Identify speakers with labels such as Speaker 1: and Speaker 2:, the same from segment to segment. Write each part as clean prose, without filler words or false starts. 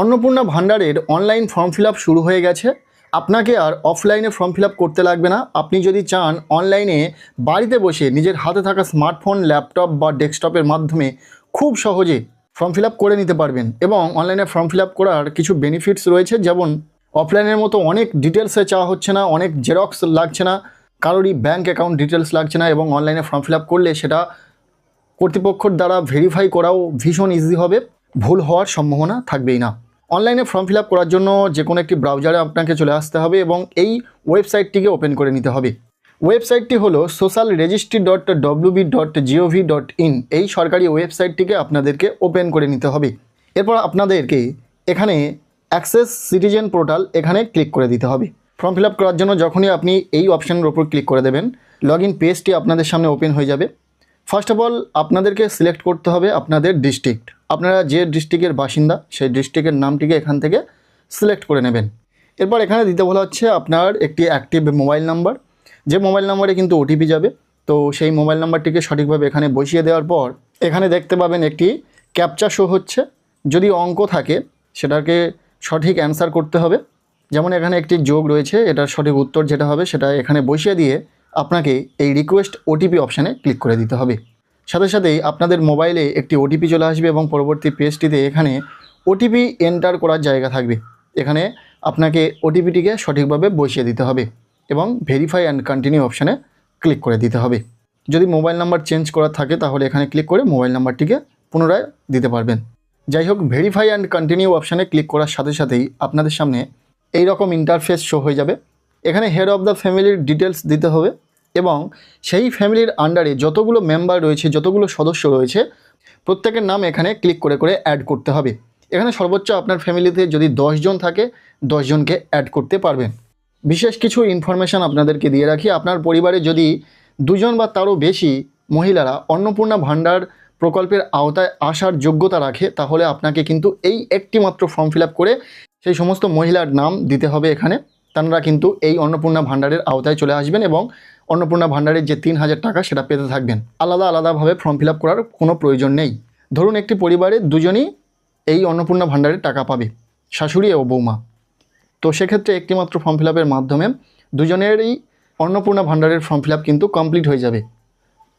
Speaker 1: অন্নপূর্ণা ভান্ডারের online form fill up শুরু হয়ে গেছে। আপনাকে আর অফলাইনে ফর্ম ফিল আপ করতে লাগবে না। আপনি যদি চান অনলাইনে বাড়িতে বসে নিজের হাতে থাকা স্মার্টফোন, ল্যাপটপ বা ডেস্কটপের মাধ্যমে খুব সহজে ফর্ম ফিল আপ করে নিতে পারবেন। এবং অনলাইনে ফর্ম ফিল আপ করার কিছু বেনিফিটস রয়েছে, যেমন অফলাইনের মতো অনেক ডিটেলসে চাওয়া হচ্ছে না, অনেক জেরক্স লাগছে না, কারোরই ব্যাঙ্ক অ্যাকাউন্ট ডিটেলস লাগছে না, এবং অনলাইনে ফর্ম ফিল আপ করলে সেটা কর্তৃপক্ষের দ্বারা ভেরিফাই করাও ভীষণ ইজি হবে, ভুল হওয়ার সম্ভাবনা থাকবেই না। অনলাইনে ফর্ম ফিল আপ করার জন্য যে কোনো একটি ব্রাউজারে আপনাকে চলে আসতে হবে এবং এই ওয়েবসাইটটিকে ওপেন করে নিতে হবে। ওয়েবসাইটটি হলো socialregistry.wb.gov.in। এই সরকারি ওয়েবসাইটটিকে আপনাদেরকে ওপেন করে নিতে হবে। এরপর আপনাদেরকে এখানে অ্যাক্সেস সিটিজেন পোর্টাল এখানে ক্লিক করে দিতে হবে। ফর্ম ফিল আপ করার জন্য যখনই আপনি এই অপশানের ওপর ক্লিক করে দেবেন, লগ ইন পেজটি আপনাদের সামনে ওপেন হয়ে যাবে। ফার্স্ট অফ অল আপনাদেরকে সিলেক্ট করতে হবে আপনাদের ডিস্ট্রিক্ট। আপনারা যে ডিস্ট্রিক্টের বাসিন্দা সেই ডিস্ট্রিক্টের নামটিকে এখান থেকে সিলেক্ট করে নেবেন। এরপর এখানে দিতে বলা হচ্ছে আপনার একটি অ্যাক্টিভ মোবাইল নাম্বার, যে মোবাইল নাম্বারে কিন্তু ওটিপি যাবে। তো সেই মোবাইল নাম্বারটিকে সঠিকভাবে এখানে বসিয়ে দেওয়ার পর এখানে দেখতে পাবেন একটি ক্যাপচা শো হচ্ছে। যদি অঙ্ক থাকে সেটাকে সঠিক অ্যান্সার করতে হবে। যেমন এখানে একটি যোগ রয়েছে, এটার সঠিক উত্তর যেটা হবে সেটা এখানে বসিয়ে দিয়ে আপনাকে এই রিকোয়েস্ট ওটিপি অপশানে ক্লিক করে দিতে হবে। সাথে সাথেই আপনাদের মোবাইলে একটি ওটিপি চলে আসবে এবং পরবর্তী পেজটিতে এখানে ওটিপি এন্টার করার জায়গা থাকবে। এখানে আপনাকে ওটিপিটিকে সঠিকভাবে বসিয়ে দিতে হবে এবং ভেরিফাই অ্যান্ড কন্টিনিউ অপশানে ক্লিক করে দিতে হবে। যদি মোবাইল নাম্বার চেঞ্জ করা থাকে তাহলে এখানে ক্লিক করে মোবাইল নাম্বারটিকে পুনরায় দিতে পারবেন। যাই হোক, ভেরিফাই অ্যান্ড কন্টিনিউ অপশানে ক্লিক করার সাথে সাথেই আপনাদের সামনে এই রকম ইন্টারফেস শো হয়ে যাবে। এখানে হেড অফ দ্য ফ্যামিলির ডিটেলস দিতে হবে এবং সেই ফ্যামিলির আন্ডারে যতগুলো মেম্বার রয়েছে, যতগুলো সদস্য রয়েছে, প্রত্যেকের নাম এখানে ক্লিক করে করে অ্যাড করতে হবে। এখানে সর্বোচ্চ আপনার ফ্যামিলিতে যদি 10 জন থাকে 10 জনকে অ্যাড করতে পারবেন। বিশেষ কিছু ইনফরমেশান আপনাদেরকে দিয়ে রাখি। আপনার পরিবারে যদি 2 জন বা তারও বেশি মহিলারা অন্নপূর্ণা ভাণ্ডার প্রকল্পের আওতায় আসার যোগ্যতা রাখে, তাহলে আপনাকে কিন্তু এই একটি মাত্র ফর্ম ফিল আপ করে সেই সমস্ত মহিলার নাম দিতে হবে এখানে। তারা কিন্তু এই অন্নপূর্ণা ভাণ্ডারের আওতায় চলে আসবেন এবং অন্নপূর্ণা ভাণ্ডারের যে 3000 টাকা সেটা পেতে থাকবেন। আলাদা আলাদাভাবে ফর্ম ফিল আপ করার কোনো প্রয়োজন নেই। ধরুন একটি পরিবারে দুজনই এই অন্নপূর্ণা ভাণ্ডারের টাকা পাবে, শাশুড়ি ও বৌমা। তো সেক্ষেত্রে একটি মাত্র ফর্ম ফিল আপের মাধ্যমে দুজনেরই অন্নপূর্ণা ভাণ্ডারের ফর্ম ফিল আপ কিন্তু কমপ্লিট হয়ে যাবে।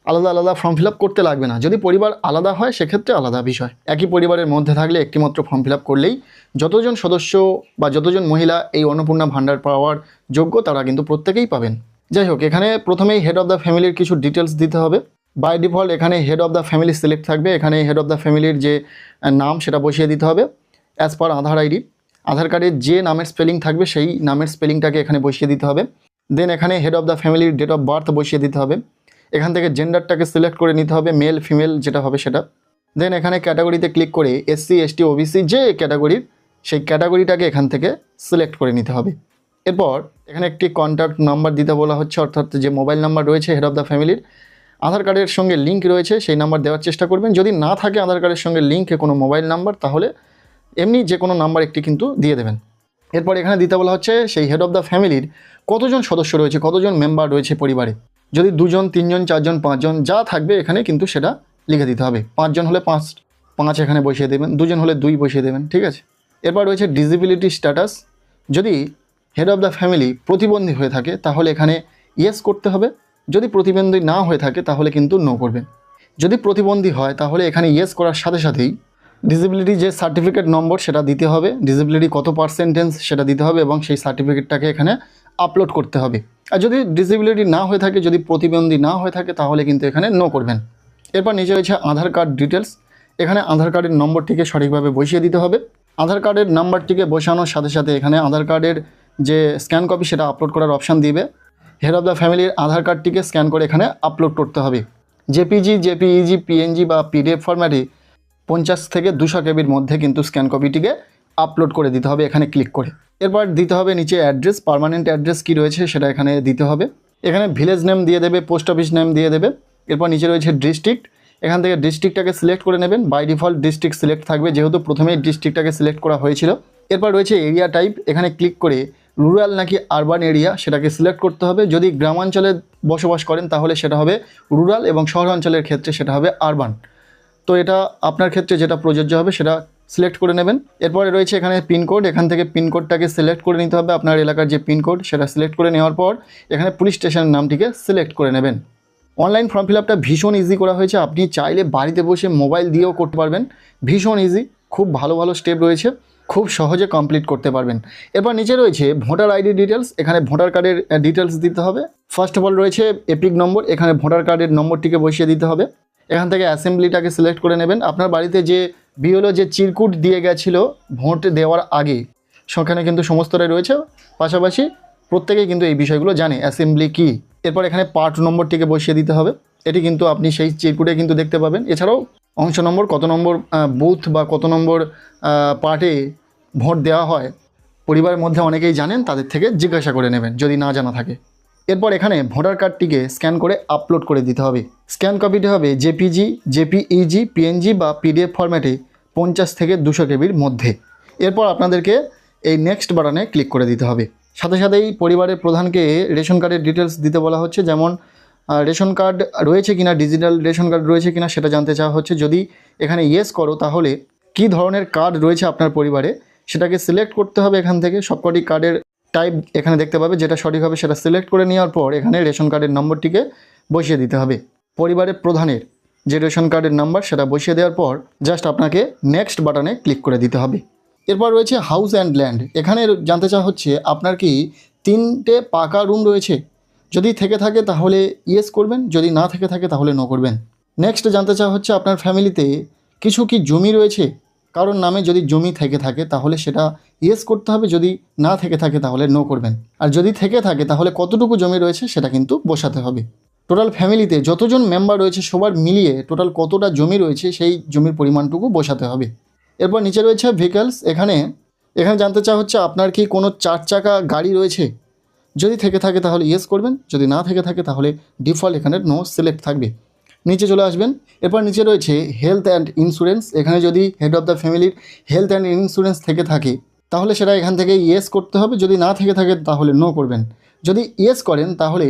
Speaker 1: আলাদা আলাদা ফর্ম ফিল আপ করতে লাগবে না। যদি পরিবার আলাদা হয় সেক্ষেত্রে আলাদা বিষয়। একই পরিবারের মধ্যে থাকলে একটিমাত্র ফর্ম ফিল আপ করলেই যতজন সদস্য বা যতজন মহিলা এই অন্নপূর্ণা ভাণ্ডার পাওয়ার যোগ্য তারা কিন্তু প্রত্যেকেই পাবেন। যাই হোক, এখানে প্রথমেই হেড অফ দ্য ফ্যামিলির কিছু ডিটেলস দিতে হবে। বাই ডিফল্ট এখানে head of the family select থাকবে। এখানে হেড অফ দ্য ফ্যামিলির যে নাম সেটা বসিয়ে দিতে হবে অ্যাজ পার আধার আইডি। আধার কার্ডের যে নামের স্পেলিং থাকবে সেই নামের স্পেলিংটাকে এখানে বসিয়ে দিতে হবে। দেন এখানে হেড অফ দ্য ফ্যামিলির ডেট অফ বার্থ বসিয়ে দিতে হবে। এখান থেকে জেন্ডারটাকে সিলেক্ট করে নিতে হবে, মেল ফিমেল যেটা হবে সেটা। দেন এখানে ক্যাটাগরিতে ক্লিক করে SC ST OBC যে ক্যাটাগরির সেই ক্যাটাগরিটাকে এখান থেকে সিলেক্ট করে নিতে হবে। এরপর এখানে একটি কন্ট্যাক্ট নাম্বার দিতে বলা হচ্ছে, অর্থাৎ যে মোবাইল নাম্বার রয়েছে হেড অফ দ্য ফ্যামিলির আধার কার্ডের সঙ্গে লিঙ্ক রয়েছে সেই নাম্বার দেওয়ার চেষ্টা করবেন। যদি না থাকে আধার কার্ডের সঙ্গে লিঙ্কে কোনো মোবাইল নাম্বার, তাহলে এমনি যে কোনো নাম্বার একটি কিন্তু দিয়ে দেবেন। এরপর এখানে দিতে বলা হচ্ছে সেই হেড অফ দ্য ফ্যামিলির কতজন সদস্য রয়েছে, কতজন মেম্বার রয়েছে পরিবারে। যদি 2 জন 3 জন 4 জন 5 জন যা থাকবে এখানে কিন্তু সেটা লিখে দিতে হবে। 5 জন হলে 5 এখানে বসিয়ে দেবেন, 2 জন হলে 2 বসিয়ে দেবেন, ঠিক আছে। এরপর রয়েছে ডিসেবিলিটি স্ট্যাটাস। যদি হেড অফ দ্য ফ্যামিলি প্রতিবন্ধী হয়ে থাকে তাহলে এখানে ইয়েস করতে হবে। যদি প্রতিবন্ধী না হয়ে থাকে তাহলে কিন্তু নো করবেন। যদি প্রতিবন্ধী হয় তাহলে এখানে ইয়েস করার সাথে সাথেই ডিসেবিলিটি যে সার্টিফিকেট নম্বর সেটা দিতে হবে, ডিসেবিলিটি কত পার্সেন্টেজ সেটা দিতে হবে এবং সেই সার্টিফিকেটটাকে এখানে আপলোড করতে হবে। আর যদি ডিসেবিলিটি না হয়ে থাকে, যদি প্রতিবন্ধী না হয়ে থাকে তাহলে কিন্তু এখানে নো করবেন। এরপর নিচে রয়েছে আধার কার্ড ডিটেলস। এখানে আধার কার্ডের নম্বরটিকে সঠিকভাবে বসিয়ে দিতে হবে। আধার কার্ডের নাম্বারটিকে বসানোর সাথে সাথে এখানে আধার কার্ডের যে স্ক্যান কপি সেটা আপলোড করার অপশান দিবে। হেড অফ দ্য ফ্যামিলির আধার কার্ডটিকে স্ক্যান করে এখানে আপলোড করতে হবে। জেপিজি, জেপিইজি, PNG বা PDF ফরম্যাটে 50 থেকে 200 কেবির মধ্যে কিন্তু স্ক্যান কপিটিকে আপলোড করে দিতে হবে এখানে ক্লিক করে। এরপর দিতে হবে নিচে অ্যাড্রেস, পার্মানেন্ট অ্যাড্রেস কী রয়েছে সেটা এখানে দিতে হবে। এখানে ভিলেজ নেম দিয়ে দেবে, পোস্ট অফিস নেম দিয়ে দেবে। এরপর নিচে রয়েছে ডিস্ট্রিক্ট। এখান থেকে ডিস্ট্রিক্টটাকে সিলেক্ট করে নেবেন। বাই ডিফল্ট ডিস্ট্রিক্ট সিলেক্ট থাকবে যেহেতু প্রথমেই ডিস্ট্রিক্টটাকে সিলেক্ট করা হয়েছিল। এরপর রয়েছে এরিয়া টাইপ। এখানে ক্লিক করে রুরাল নাকি আরবান এরিয়া সেটাকে সিলেক্ট করতে হবে। যদি গ্রামাঞ্চলে বসবাস করেন তাহলে সেটা হবে রুরাল এবং শহরাঞ্চলের ক্ষেত্রে সেটা হবে আরবান। তো এটা আপনার ক্ষেত্রে যেটা প্রযোজ্য হবে সেটা সিলেক্ট করে নেবেন। এরপরে রয়েছে এখানে পিনকোড, এখান থেকে পিনকোডটাকে সিলেক্ট করে নিতে হবে। আপনার এলাকার যে পিনকোড সেটা সিলেক্ট করে নেওয়ার পর এখানে পুলিশ স্টেশনের নামটিকে সিলেক্ট করে নেবেন। অনলাইন ফর্ম ফিল আপটা ভীষণ ইজি করা হয়েছে, আপনি চাইলে বাড়িতে বসে মোবাইল দিয়েও করতে পারবেন। ভীষণ ইজি, খুব ভালো ভালো স্টেপ রয়েছে, খুব সহজে কমপ্লিট করতে পারবেন। এরপর নিচে রয়েছে ভোটার আইডি ডিটেলস, এখানে ভোটার কার্ডের ডিটেলস দিতে হবে। ফার্স্ট অফ অল রয়েছে এপিক নম্বর, এখানে ভোটার কার্ডের নম্বরটিকে বসিয়ে দিতে হবে। এখান থেকে অ্যাসেম্বলিটাকে সিলেক্ট করে নেবেন। আপনার বাড়িতে যে বিএলও যে চিরকুট দিয়ে গেছিলো ভোট দেওয়ার আগে, সেখানে কিন্তু সমস্তটাই রয়েছে। পাশাপাশি প্রত্যেকেই কিন্তু এই বিষয়গুলো জানে অ্যাসেম্বলি কী। এরপর এখানে পার্ট নম্বরটিকে বসিয়ে দিতে হবে, এটি কিন্তু আপনি সেই চিরকুটে কিন্তু দেখতে পাবেন। এছাড়াও অংশ নম্বর, কত নম্বর বুথ বা কত নম্বর পার্টে ভোট দেওয়া হয় পরিবারের মধ্যে অনেকেই জানেন, তাদের থেকে জিজ্ঞাসা করে নেবেন যদি না জানা থাকে। এরপর এখানে ভোটার কার্ডটিকে স্ক্যান করে আপলোড করে দিতে হবে। স্ক্যান কপিটি হবে জেপিজি, জেপিইজি, পিএনজি বা পিডিএফ ফরম্যাটে 50 থেকে 200 কেবির মধ্যে। এরপর আপনাদেরকে এই নেক্সট বাটনে ক্লিক করে দিতে হবে। সাথে সাথেই পরিবারের প্রধানকে রেশন কার্ডের ডিটেলস দিতে বলা হচ্ছে, যেমন রেশন কার্ড রয়েছে কিনা, ডিজিটাল রেশন কার্ড রয়েছে কিনা সেটা জানতে চাওয়া হচ্ছে। যদি এখানে ইয়েস করো তাহলে কী ধরনের কার্ড রয়েছে আপনার পরিবারে সেটাকে সিলেক্ট করতে হবে। এখান থেকে সবকটি কার্ডের টাইপ এখানে দেখতে পাবে, যেটা সঠিক হবে সেটা সিলেক্ট করে নেওয়ার পর এখানে রেশন কার্ডের নম্বরটিকে বসিয়ে দিতে হবে। পরিবারের প্রধানের যে রেশন কার্ডের নাম্বার সেটা বসিয়ে দেওয়ার পর জাস্ট আপনাকে নেক্সট বাটনে ক্লিক করে দিতে হবে। এরপর রয়েছে হাউস অ্যান্ড ল্যান্ড, এখানে জানতে চাওয়া হচ্ছে আপনার কি 3টে পাকা রুম রয়েছে। যদি থেকে থাকে তাহলে ইয়েস করবেন, যদি না থেকে থাকে তাহলে নো করবেন। নেক্সট জানতে চাওয়া হচ্ছে আপনার ফ্যামিলিতে কিছু কি জমি রয়েছে, কারোর নামে যদি জমি থেকে থাকে তাহলে সেটা ইয়েস করতে হবে, যদি না থেকে থাকে তাহলে নো করবেন। আর যদি থেকে থাকে তাহলে কতটুকু জমি রয়েছে সেটা কিন্তু বসাতে হবে। টোটাল ফ্যামিলিতে যতজন মেম্বার রয়েছে সবার মিলিয়ে টোটাল কতটা জমি রয়েছে সেই জমির পরিমাণটুকু বসাতে হবে। এরপর নিচে রয়েছে ভেহিকলস, এখানে জানতে চাওয়া হচ্ছে আপনার কি কোনো 4 চাকা গাড়ি রয়েছে। যদি থেকে থাকে তাহলে ইয়েস করবেন, যদি না থেকে থাকে তাহলে ডিফল্ট এখানে নো সিলেক্ট থাকবে। নিচে চলে আসবেন। এরপর নিচে রয়েছে হেলথ অ্যান্ড ইন্স্যুরেন্স, এখানে যদি হেড অফ দ্য ফ্যামিলির হেলথ অ্যান্ড ইন্স্যুরেন্স থেকে থাকে তাহলে সেটা এখান থেকে ইয়েস করতে হবে, যদি না থেকে থাকে তাহলে নো করবেন। যদি ইয়েস করেন তাহলে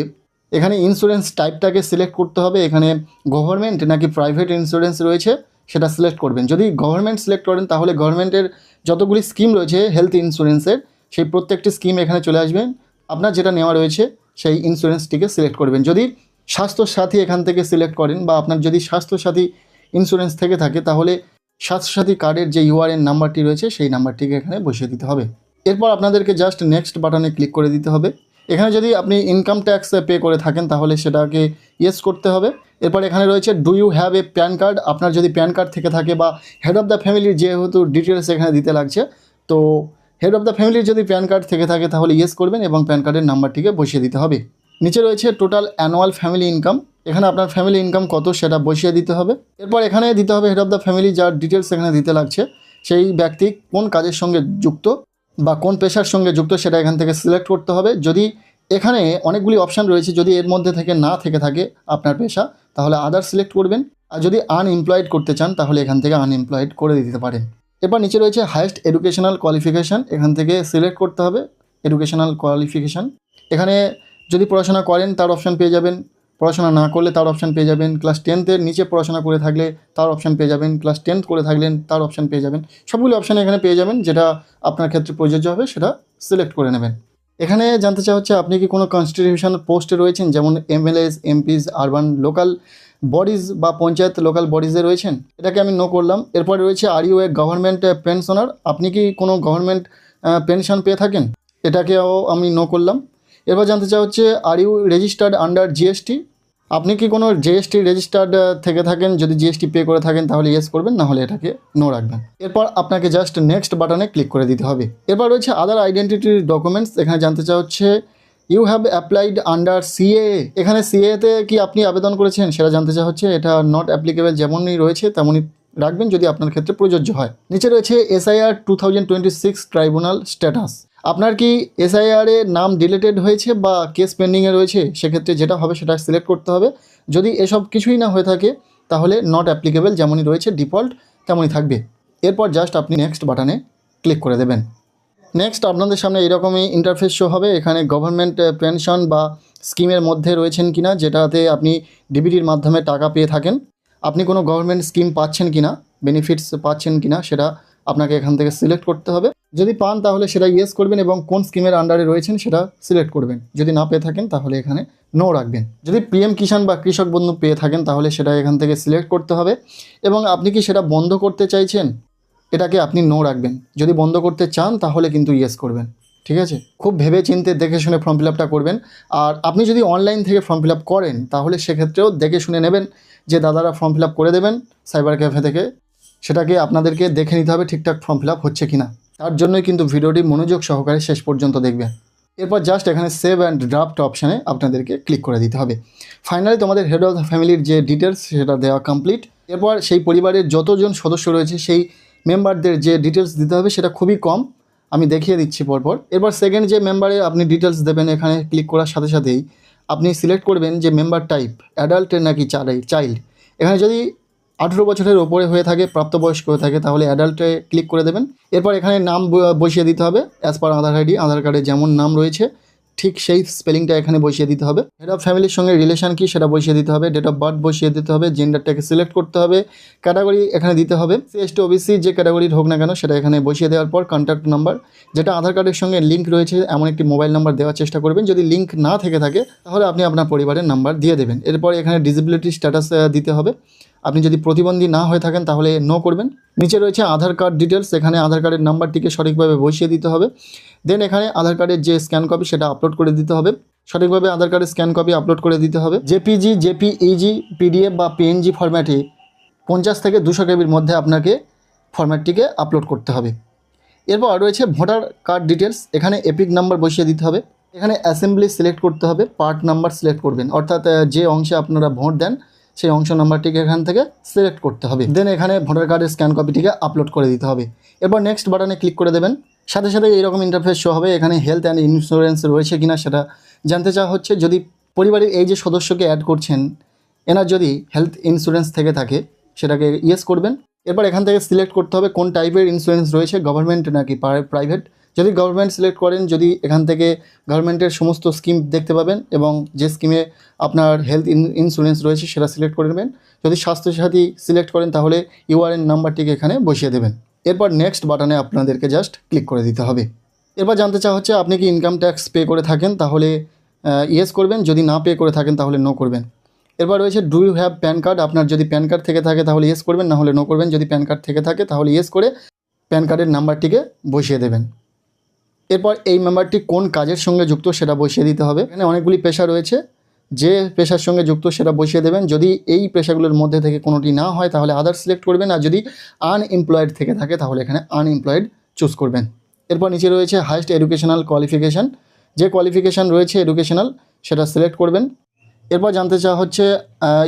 Speaker 1: এখানে ইন্স্যুরেন্স টাইপটাকে সিলেক্ট করতে হবে, এখানে গভর্নমেন্ট নাকি প্রাইভেট ইন্স্যুরেন্স রয়েছে সেটা সিলেক্ট করবেন। যদি গভর্নমেন্ট সিলেক্ট করেন তাহলে গভর্নমেন্টের যতগুলি স্কিম রয়েছে হেলথ ইন্স্যুরেন্সের সেই প্রত্যেকটি স্কিম এখানে চলে আসবেন। আপনার যেটা নেওয়া রয়েছে সেই ইন্স্যুরেন্সটিকে সিলেক্ট করবেন। যদি স্বাস্থ্যসাথী এখান থেকে সিলেক্ট করেন বা আপনার যদি স্বাস্থ্যসাথী ইন্স্যুরেন্স থেকে থাকে তাহলে স্বাস্থ্যসাথী কার্ডের যে ইউআরএন নাম্বারটি রয়েছে সেই নাম্বারটিকে এখানে বসিয়ে দিতে হবে। এরপর আপনাদেরকে জাস্ট নেক্সট বাটনে ক্লিক করে দিতে হবে। এখানে যদি আপনি ইনকাম ট্যাক্স পে করে থাকেন তাহলে সেটাকে ইয়েস করতে হবে। এরপর এখানে রয়েছে do you have a PAN card, আপনার যদি প্যান কার্ড থেকে থাকে বা হেড অফ দ্য ফ্যামিলির যেহেতু ডিটেলস এখানে দিতে লাগছে, তো হেড অফ দ্য ফ্যামিলির যদি প্যান কার্ড থেকে থাকে তাহলে ইয়েস করবেন এবং প্যান কার্ডের নাম্বারটিকে বসিয়ে দিতে হবে। নিচে রয়েছে টোটাল অ্যানুয়াল ফ্যামিলি ইনকাম, এখানে আপনার ফ্যামিলি ইনকাম কত সেটা বসিয়ে দিতে হবে। এরপর এখানে দিতে হবে হেড অফ দ্য ফ্যামিলি, যার ডিটেলস এখানে দিতে লাগছে সেই ব্যক্তি কোন কাজের সঙ্গে যুক্ত বা কোন পেশার সঙ্গে যুক্ত সেটা এখান থেকে সিলেক্ট করতে হবে। যদি এখানে অনেকগুলি অপশান রয়েছে, যদি এর মধ্যে থেকে না থেকে থাকে আপনার পেশা তাহলে আদার সিলেক্ট করবেন, আর যদি আনএমপ্লয়েড করতে চান তাহলে এখান থেকে আনএমপ্লয়েড করে দিতে পারেন। এরপর নিচে রয়েছে হাইয়েস্ট এডুকেশনাল কোয়ালিফিকেশান, এখান থেকে সিলেক্ট করতে হবে এডুকেশনাল কোয়ালিফিকেশান। এখানে যদি পড়াশোনা করেন তার অপশান পেয়ে যাবেন, পড়াশোনা না করলে তার অপশান পেয়ে যাবেন, ক্লাস 10th নিচে পড়াশোনা করে থাকলে তার অপশান পেয়ে যাবেন, ক্লাস 10th করে থাকলেন তার অপশান পেয়ে যাবেন। সবগুলো অপশান এখানে পেয়ে যাবেন, যেটা আপনার ক্ষেত্রে প্রযোজ্য হবে সেটা সিলেক্ট করে নেবেন। এখানে জানতে চাওয়া হচ্ছে আপনি কি কোনো কনস্টিটিউশনাল পোস্টে রয়েছেন, যেমন MLS, MPs, urban local bodies বা পঞ্চায়েত লোকাল বডিজে রয়েছেন, এটাকে আমি নো করলাম। এরপরে রয়েছে are you a government pensioner, আপনি কি কোনো গভর্নমেন্ট পেনশন পেয়ে থাকেন, এটাকেও আমি নো করলাম। এরপর জানতে চাওয়া হচ্ছে are you registered under GST, আপনি কি কোনো জিএসটি রেজিস্টার্ড থেকে থাকেন, যদি জিএসটি পে করে থাকেন তাহলে ইয়েস করবেন, না হলে এটাকে নো রাখবেন। এরপর আপনাকে জাস্ট নেক্সট বাটনে ক্লিক করে দিতে হবে। এরপর রয়েছে আদার আইডেন্টিটি ডকুমেন্টস, এখানে জানতে চাওয়া হচ্ছে you have applied under CAA, এখানে সিএতে কি আপনি আবেদন করেছেন সেটা জানতে চাওয়া হচ্ছে। এটা নট অ্যাপ্লিকেবল, যেমনই রয়েছে তেমনই রাখবেন যদি আপনার ক্ষেত্রে প্রযোজ্য হয়। নিচে রয়েছে এসআইআর 2026 ট্রাইব্যুনাল স্ট্যাটাস, আপনার কি এসআইআর এ নাম ডিলেটেড হয়েছে বা কেস পেন্ডিংয়ে রয়েছে, সেক্ষেত্রে যেটা হবে সেটা সিলেক্ট করতে হবে। যদি এসব কিছুই না হয়ে থাকে তাহলে নট অ্যাপ্লিকেবল, যেমনই রয়েছে ডিফল্ট তেমনই থাকবে। এরপর জাস্ট আপনি নেক্সট বাটনে ক্লিক করে দেবেন। নেক্সট আপনাদের সামনে এরকমই ইন্টারফেস শো হবে, এখানে গভর্নমেন্ট পেনশন বা স্কিমের মধ্যে রয়েছেন কিনা, যেটাতে আপনি ডিবিটির মাধ্যমে টাকা পেয়ে থাকেন, আপনি কোনো গভর্নমেন্ট স্কিম পাচ্ছেন কিনা, বেনিফিটস পাচ্ছেন কিনা সেটা আপনাকে এখান থেকে সিলেক্ট করতে হবে। যদি পান তাহলে সেটা ইয়েস করবেন এবং কোন স্কিমের আন্ডারে রয়েছেন সেটা সিলেক্ট করবেন। যদি না পেয়ে থাকেন তাহলে এখানে নো রাখবেন। যদি পিএম কিষাণ বা কৃষক বন্ধু পেয়ে থাকেন তাহলে সেটা এখান থেকে সিলেক্ট করতে হবে এবং আপনি কি সেটা বন্ধ করতে চাইছেন এটাকে আপনি নো রাখবেন। যদি বন্ধ করতে চান তাহলে কিন্তু ইয়েস করবেন। ঠিক আছে, খুব ভেবে চিন্তে দেখে শুনে ফর্ম ফিল আপটা করবেন। আর আপনি যদি অনলাইন থেকে ফর্ম ফিল আপ করেন তাহলে সেক্ষেত্রেও দেখে শুনে নেবেন যে দাদারা ফর্ম ফিল আপ করে দেবেন সাইবার ক্যাফে থেকে, সেটাকে আপনাদেরকে দেখে নিতে হবে ঠিকঠাক ফর্ম ফিল আপ হচ্ছে কিনা। তার জন্যই কিন্তু ভিডিওটি মনোযোগ সহকারে শেষ পর্যন্ত দেখবেন। এরপর জাস্ট এখানে সেভ অ্যান্ড ড্রাফট অপশানে আপনাদেরকে ক্লিক করে দিতে হবে। ফাইনালি তোমাদের হেড অফ দ্য ফ্যামিলির যে ডিটেলস সেটা দেওয়া কমপ্লিট। এরপর সেই পরিবারের যতজন সদস্য রয়েছে সেই মেম্বারদের যে ডিটেলস দিতে হবে সেটা খুবই কম, আমি দেখিয়ে দিচ্ছি পরপর। এরপর সেকেন্ড যে মেম্বারে আপনি ডিটেলস দেবেন, এখানে ক্লিক করার সাথে সাথেই আপনি সিলেক্ট করবেন যে মেম্বার টাইপ অ্যাডাল্টের নাকি চাইল্ড। এখানে যদি 18 বছরের ওপরে হয়ে থাকে, প্রাপ্তবয়স্ক হয়ে থাকে তাহলে অ্যাডাল্টে ক্লিক করে দেবেন। এরপর এখানে নাম বসিয়ে দিতে হবে অ্যাজ পার আধার আইডি, আধার কার্ডে যেমন নাম রয়েছে ঠিক সেই স্পেলিংটা এখানে বসিয়ে দিতে হবে। হেড অফ ফ্যামিলির সঙ্গে রিলেশন কি সেটা বসিয়ে দিতে হবে, ডেট অফ বার্থ বসিয়ে দিতে হবে, জেন্ডারটাকে সিলেক্ট করতে হবে, ক্যাটাগরি এখানে দিতে হবে, এসটি ওবিসি যে ক্যাটাগরির হোক না কেন সেটা এখানে বসিয়ে দেওয়ার পর কন্ট্যাক্ট নাম্বার যেটা আধার কার্ডের সঙ্গে লিঙ্ক রয়েছে এমন একটি মোবাইল নাম্বার দেওয়ার চেষ্টা করবেন। যদি লিঙ্ক না থেকে থাকে তাহলে আপনি আপনার পরিবারের নাম্বার দিয়ে দেবেন। এরপর এখানে ডিসেবিলিটি স্ট্যাটাস দিতে হবে, আপনি যদি প্রতিবন্ধী না হয়ে থাকেন তাহলে নো করবেন। নিচে রয়েছে আধার কার্ড ডিটেলস, এখানে আধার কার্ডের নাম্বারটিকে সঠিকভাবে বসিয়ে দিতে হবে। দেন এখানে আধার কার্ডের যে স্ক্যান কপি সেটা আপলোড করে দিতে হবে, সঠিকভাবে আধার কার্ডের স্ক্যান কপি আপলোড করে দিতে হবে। জেপিজি, জেপিইজি, পিডিএফ বা পিএনজি ফরম্যাটে 50 থেকে 200 কেবির মধ্যে আপনাকে ফরম্যাটটিকে আপলোড করতে হবে। এরপর রয়েছে ভোটার কার্ড ডিটেলস, এখানে এপিক নাম্বার বসিয়ে দিতে হবে। এখানে অ্যাসেম্বলি সিলেক্ট করতে হবে, পার্ট নাম্বার সিলেক্ট করবেন, অর্থাৎ যে অংশে আপনারা ভোট দেন সেই অংশ নাম্বারটিকে এখান থেকে সিলেক্ট করতে হবে। দেন এখানে ভোটার কার্ডের স্ক্যান কপিটিকে আপলোড করে দিতে হবে। এরপর নেক্সট বাটনে ক্লিক করে দেবেন। সাথে সাথে এইরকম ইন্টারফেস শো হবে, এখানে হেলথ অ্যান্ড ইন্স্যুরেন্স রয়েছে কিনা সেটা জানতে চাওয়া হচ্ছে। যদি পরিবারের এই যে সদস্যকে অ্যাড করছেন এনার যদি হেলথ ইন্স্যুরেন্স থেকে থাকে সেটাকে ইয়েস করবেন। এরপর এখান থেকে সিলেক্ট করতে হবে কোন টাইপের ইন্স্যুরেন্স রয়েছে, গভর্নমেন্ট নাকি প্রাইভেট। যদি গভর্নমেন্ট সিলেক্ট করেন, যদি এখান থেকে গভর্নমেন্টের সমস্ত স্কিম দেখতে পাবেন এবং যে স্কিমে আপনার হেলথ ইন্স্যুরেন্স রয়েছে সেটা সিলেক্ট করে নেবেন। যদি স্বাস্থ্যসাথী সিলেক্ট করেন তাহলে ইউআরএন নাম্বারটিকে এখানে বসিয়ে দেবেন। এরপর নেক্সট বাটনে আপনাদেরকে জাস্ট ক্লিক করে দিতে হবে। এরপর জানতে চাওয়া হচ্ছে আপনি কি ইনকাম ট্যাক্স পে করে থাকেন তাহলে ইয়েস করবেন, যদি না পে করে থাকেন তাহলে নো করবেন। এরপর রয়েছে do you have PAN card, আপনার যদি প্যান কার্ড থেকে থাকে তাহলে ইয়েস করবেন, না হলে নো করবেন। যদি প্যান কার্ড থেকে থাকে তাহলে ইয়েস করে প্যান কার্ডের নাম্বারটিকে বসিয়ে দেবেন। এরপর এই মেম্বারটি কোন কাজের সঙ্গে যুক্ত সেটা বসিয়ে দিতে হবে। এখানে অনেকগুলি পেশা রয়েছে, যে পেশার সঙ্গে যুক্ত সেটা বসিয়ে দেবেন। যদি এই পেশাগুলোর মধ্যে থেকে কোনোটি না হয় তাহলে আদার সিলেক্ট করবেন, আর যদি আনএমপ্লয়েড থেকে থাকে তাহলে এখানে আনএমপ্লয়েড চুজ করবেন। এরপর নিচে রয়েছে হাইয়েস্ট এডুকেশনাল কোয়ালিফিকেশান, যে কোয়ালিফিকেশান রয়েছে এডুকেশনাল সেটা সিলেক্ট করবেন। এরপর জানতে চাওয়া হচ্ছে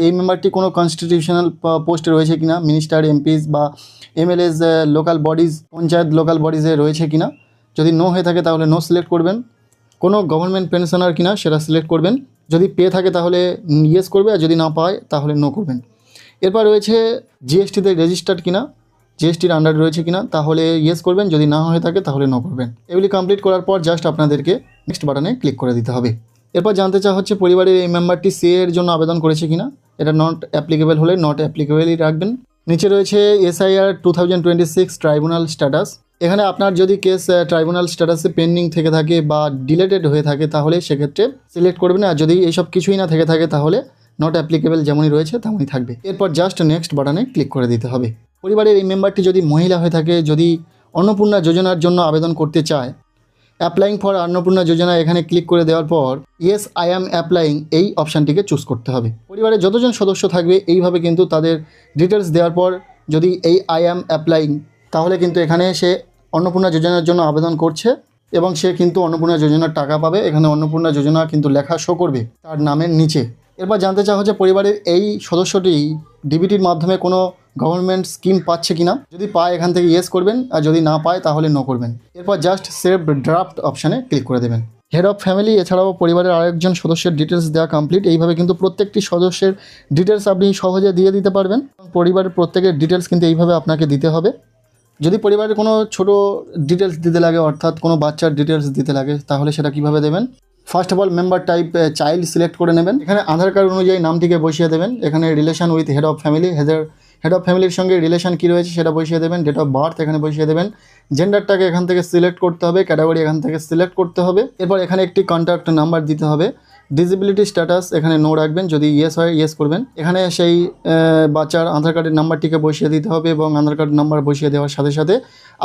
Speaker 1: এই মেম্বারটি কোনো কনস্টিটিউশনাল পোস্টে রয়েছে কিনা, মিনিস্টার, এমপিস বা MLAs, local bodies, panchayat local বডিজে রয়েছে কিনা। যদি নো হয়ে থাকে তাহলে নো সিলেক্ট করবেন। কোনো গভর্নমেন্ট পেনশনার কিনা সেটা সিলেক্ট করবেন, যদি পেয়ে থাকে তাহলে ইয়েস করবে, আর যদি না পায় তাহলে নো করবেন। এরপর রয়েছে জিএসটিতে রেজিস্টার্ড কিনা, জিএসটির আন্ডারে রয়েছে কিনা তাহলে ইয়েস করবেন, যদি না হয়ে থাকে তাহলে নো করবেন। এগুলি কমপ্লিট করার পর জাস্ট আপনাদেরকে নেক্সট বাটনে ক্লিক করে দিতে হবে। এরপর জানতে চাওয়া হচ্ছে পরিবারের এই মেম্বারটি সিএ এর জন্য আবেদন করেছে কিনা, এটা নট অ্যাপ্লিকেবল হলে নট অ্যাপ্লিকেবলই রাখবেন। নিচে রয়েছে এসআইআর 2026 ট্রাইব্যুনাল স্ট্যাটাস, এখানে আপনার যদি কেস ট্রাইব্যুনাল স্ট্যাটাসে পেন্ডিং থেকে থাকে বা ডিলেটেড হয়ে থাকে তাহলে সেক্ষেত্রে সিলেক্ট করবেন, আর যদি এইসব কিছুই না থেকে থাকে তাহলে নট অ্যাপ্লিকেবল যেমনই রয়েছে তেমনই থাকবে। এরপর জাস্ট নেক্সট বাটনে ক্লিক করে দিতে হবে। পরিবারের এই মেম্বারটি যদি মহিলা হয়ে থাকে, যদি অন্নপূর্ণা যোজনার জন্য আবেদন করতে চায়, অ্যাপ্লাইং ফর অন্নপূর্ণা যোজনা এখানে ক্লিক করে দেওয়ার পর ইয়েস আই অ্যাম অ্যাপ্লাইং এই অপশানটিকে চুজ করতে হবে। পরিবারের যতজন সদস্য থাকবে এইভাবে কিন্তু তাদের ডিটেলস দেওয়ার পর যদি এই আই অ্যাম অ্যাপ্লাইং তাহলে কিন্তু এখানে সে অন্নপূর্ণা যোজনার জন্য আবেদন করছে এবং সে কিন্তু অন্নপূর্ণা যোজনার টাকা পাবে। এখানে অন্নপূর্ণা যোজনা কিন্তু লেখা শো করবে তার নামের নিচে। এরপর জানতে চাওয়া হচ্ছে পরিবারের এই সদস্যটি ডিবিটির মাধ্যমে কোনো গভর্নমেন্ট স্কিম পাচ্ছে কিনা, যদি পায় এখান থেকে ইয়েস করবেন, আর যদি না পায় তাহলে নো করবেন। এরপর জাস্ট সেভ ড্রাফট অপশানে ক্লিক করে দেবেন। হেড অফ ফ্যামিলি এছাড়াও পরিবারের আরেকজন সদস্যের ডিটেলস দেওয়া কমপ্লিট। এইভাবে কিন্তু প্রত্যেকটি সদস্যের ডিটেলস আপনি সহজে দিয়ে দিতে পারবেন। পরিবারের প্রত্যেকের ডিটেলস কিন্তু এইভাবে আপনাকে দিতে হবে। যদি পরিবারের কোনো ছোটো ডিটেলস দিতে লাগে, অর্থাৎ কোনো বাচ্চার ডিটেলস দিতে লাগে, তাহলে সেটা কিভাবে দেবেন। First of all member type child select করে নেবেন। এখানে আধার কার্ড অনুযায়ী নামটিকে বসিয়ে দেবেন। এখানে relation with head of family, head of ফ্যামিলির সঙ্গে রিলেশন কী রয়েছে সেটা বসিয়ে দেবেন, ডেট অফ বার্থ এখানে বসিয়ে দেবেন, জেন্ডারটাকে এখান থেকে সিলেক্ট করতে হবে, ক্যাটাগরি এখান থেকে সিলেক্ট করতে হবে। এরপর এখানে একটি কন্ট্যাক্ট নাম্বার দিতে হবে। ডিসেবিলিটি স্ট্যাটাস এখানে নো রাখবেন, যদি ইয়েস হয় ইয়েস করবেন। এখানে সেই বাচ্চার আধার কার্ডের নাম্বারটিকে বসিয়ে দিতে হবে এবং আধার কার্ড নাম্বার বসিয়ে দেওয়ার সাথে সাথে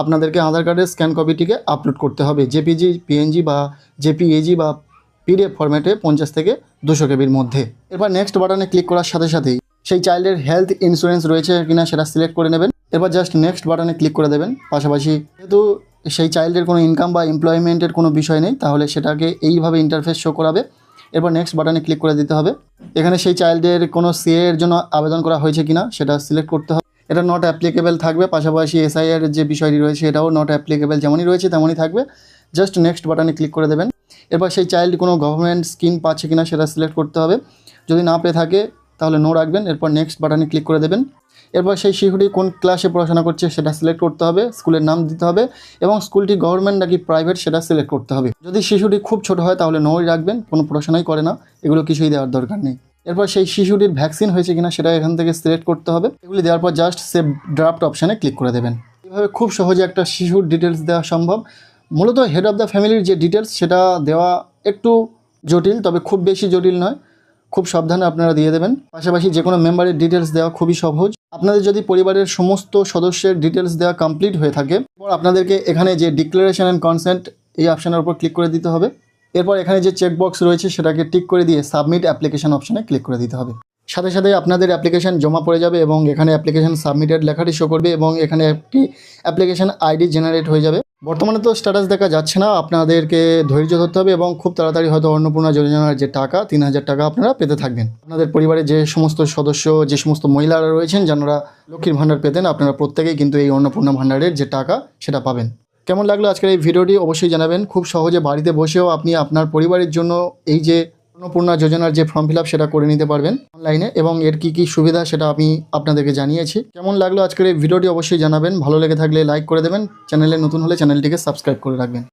Speaker 1: আপনাদেরকে আধার কার্ডের স্ক্যান কপিটিকে আপলোড করতে হবে, জেপিজি, পিএনজি বা জেপিএজি বা পিডিএফ ফরম্যাটে 50 থেকে 200 কেবির মধ্যে। এরপর নেক্সট বাটনে ক্লিক করার সাথে সাথেই সেই চাইল্ডের হেলথ ইন্স্যুরেন্স রয়েছে কিনা সেটা সিলেক্ট করে নেবেন। এরপর জাস্ট নেক্সট বাটনে ক্লিক করে দেবেন। পাশাপাশি যেহেতু সেই চাইল্ডের কোনো ইনকাম বা এমপ্লয়মেন্টের কোনো বিষয় নেই, তাহলে সেটাকে এইভাবে ইন্টারফেস শো করাবে। এরপর নেক্সট বাটনে ক্লিক করে দিতে হবে। এখানে সেই চাইল্ডের কোনো সিএ এর জন্য আবেদন করা হয়েছে কিনা সেটা সিলেক্ট করতে হবে। এটা নট অ্যাপ্লিকেবল থাকবে। পাশাপাশি এসআই এর যে বিষয়টি রয়েছে এটাও নট অ্যাপ্লিকেবল, যেমনই রয়েছে তেমনই থাকবে। জাস্ট নেক্সট বাটনে ক্লিক করে দেবেন। এরপর সেই চাইল্ড কোনো গভর্নমেন্ট স্কিম পাচ্ছে কিনা সেটা সিলেক্ট করতে হবে, যদি না পেয়ে থাকে তাহলে নো রাখবেন। এরপর নেক্সট বাটনে ক্লিক করে দেবেন। এরপর সেই শিশুটি কোন ক্লাসে পড়াশোনা করছে সেটা সিলেক্ট করতে হবে, স্কুলের নাম দিতে হবে এবং স্কুলটি গভর্নমেন্ট নাকি প্রাইভেট সেটা সিলেক্ট করতে হবে। যদি শিশুটি খুব ছোট হয় তাহলে নোই রাখবেন, কোনো পড়াশোনাই করে না, এগুলো কিছুই দেওয়ার দরকার নেই। এরপর সেই শিশুটির ভ্যাকসিন হয়েছে কিনা সেটা এখান থেকে সিলেক্ট করতে হবে। এগুলি দেওয়ার পর জাস্ট সেভ ড্রাফট অপশানে ক্লিক করে দেবেন। এইভাবে খুব সহজে একটা শিশুর ডিটেলস দেওয়া সম্ভব। মূলত হেড অফ দ্য ফ্যামিলির যে ডিটেলস সেটা দেওয়া একটু জটিল, তবে খুব বেশি জটিল নয়, খুব সাবধানে আপনারা দিয়ে দেবেন। পাশাপাশি যে কোনো মেম্বারের ডিটেলস দেওয়া খুবই সহজ। আপনাদের যদি পরিবারের সমস্ত সদস্যের ডিটেলস দেওয়া কমপ্লিট হয়ে থাকে, এরপর আপনাদেরকে এখানে যে ডিক্লারেশন অ্যান্ড কনসেন্ট এই অপশানের উপর ক্লিক করে দিতে হবে। এরপর এখানে যে চেকবক্স রয়েছে সেটাকে টিক করে দিয়ে সাবমিট অ্যাপ্লিকেশন অপশানে ক্লিক করে দিতে হবে। সাথে সাথে আপনাদের অ্যাপ্লিকেশন জমা পড়ে যাবে এবং এখানে অ্যাপ্লিকেশন সাবমিটেড লেখাটি শো করবে এবং এখানে একটি অ্যাপ্লিকেশন আইডি জেনারেট হয়ে যাবে। বর্তমানে তো স্ট্যাটাস দেখা যাচ্ছে না, আপনাদেরকে ধৈর্য ধরতে হবে এবং খুব তাড়াতাড়ি হয়তো অন্নপূর্ণা যোজনার যে টাকা 3000 টাকা আপনারা পেতে থাকবেন। আপনাদের পরিবারের যে সমস্ত সদস্য, যে সমস্ত মহিলারা রয়েছেন যারা লক্ষ্মীর ভাণ্ডার পেতেন, আপনারা প্রত্যেকেই কিন্তু এই অন্নপূর্ণা ভাণ্ডারের যে টাকা সেটা পাবেন। কেমন লাগলো আজকের এই ভিডিওটি অবশ্যই জানাবেন। খুব সহজে বাড়িতে বসেও আপনি আপনার পরিবারের জন্য এই যে অন্নপূর্ণা যোজনার যে ফর্ম ফিল আপ সেটা করে নিতে পারবেন অনলাইনে এবং এর কী কী সুবিধা সেটা আমি আপনাদেরকে জানিয়েছি। কেমন লাগলো আজকের এই ভিডিওটি অবশ্যই জানাবেন। ভালো লেগে থাকলে লাইক করে দেবেন, চ্যানেলে নতুন হলে চ্যানেলটিকে সাবস্ক্রাইব করে রাখবেন।